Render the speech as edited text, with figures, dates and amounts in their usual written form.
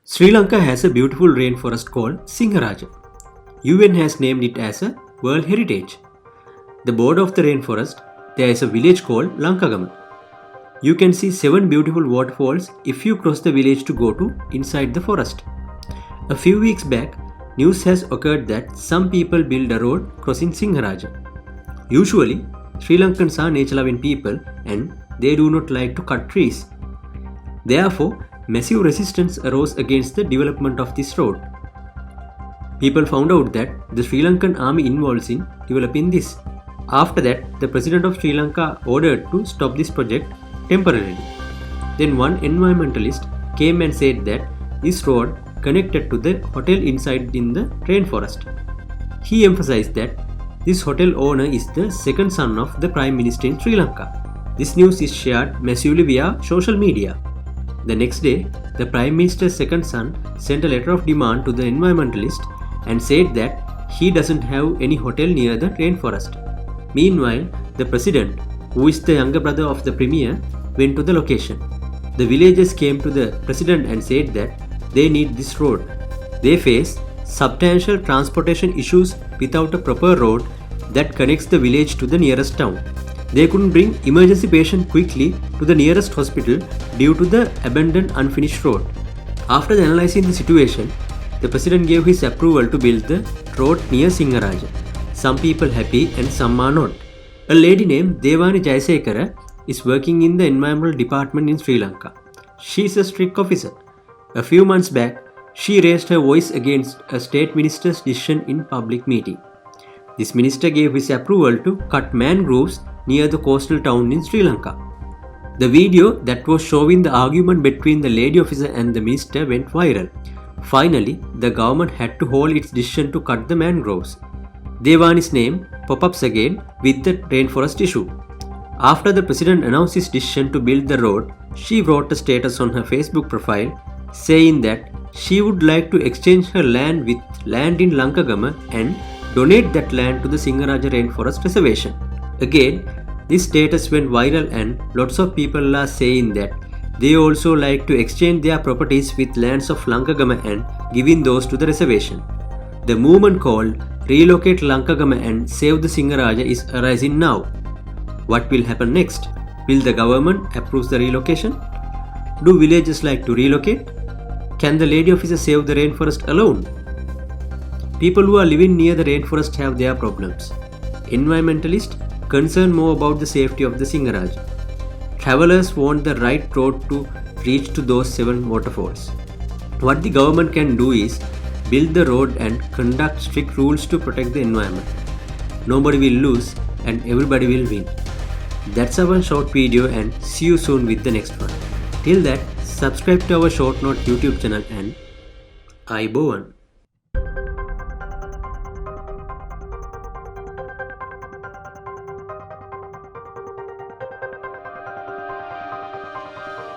Sri Lanka has a beautiful rainforest called Singharaja. UN has named it as a World Heritage. The border of the rainforest, there is a village called Lankagama. You can see 7 beautiful waterfalls if you cross the village to go to inside the forest. A few weeks back, news has occurred that some people build a road crossing Singharaja. Usually, Sri Lankans are nature-loving people and they do not like to cut trees. Therefore, massive resistance arose against the development of this road. People found out that the Sri Lankan army involved in developing this. After that, the President of Sri Lanka ordered to stop this project temporarily. Then one environmentalist came and said that this road connected to the hotel inside in the rainforest. He emphasized that this hotel owner is the second son of the Prime Minister in Sri Lanka. This news is shared massively via social media. The next day, the Prime Minister's second son sent a letter of demand to the environmentalist and said that he doesn't have any hotel near the rainforest. Meanwhile, the president, who is the younger brother of the premier, went to the location. The villagers came to the president and said that they need this road. They face substantial transportation issues without a proper road that connects the village to the nearest town. They couldn't bring emergency patient quickly to the nearest hospital due to the abandoned unfinished road. After analyzing the situation, the president gave his approval to build the road near Singharaja. Some people happy and some are not. A lady named Devani Jayasekara is working in the environmental department in Sri Lanka. She is a strict officer. A few months back, she raised her voice against a state minister's decision in public meeting. This minister gave his approval to cut mangroves near the coastal town in Sri Lanka. The video that was showing the argument between the lady officer and the minister went viral. Finally, the government had to hold its decision to cut the mangroves. Devani's name pop-ups again with the rainforest issue. After the president announced his decision to build the road, she wrote a status on her Facebook profile saying that she would like to exchange her land with land in Lankagama and donate that land to the Singharaja Rainforest Reservation. Again, this status went viral and lots of people are saying that they also like to exchange their properties with lands of Lankagama and giving those to the reservation. The movement called Relocate Lankagama and Save the Singharaja is arising now. What will happen next? Will the government approve the relocation? Do villagers like to relocate? Can the lady officer save the rainforest alone? People who are living near the rainforest have their problems. Environmentalists concerned more about the safety of the Singharaja. Travelers want the right road to reach to those 7 waterfalls. What the government can do is build the road and conduct strict rules to protect the environment. Nobody will lose and everybody will win. That's our short video and see you soon with the next one. Till that, subscribe to our Short Note YouTube channel and Ayubowan.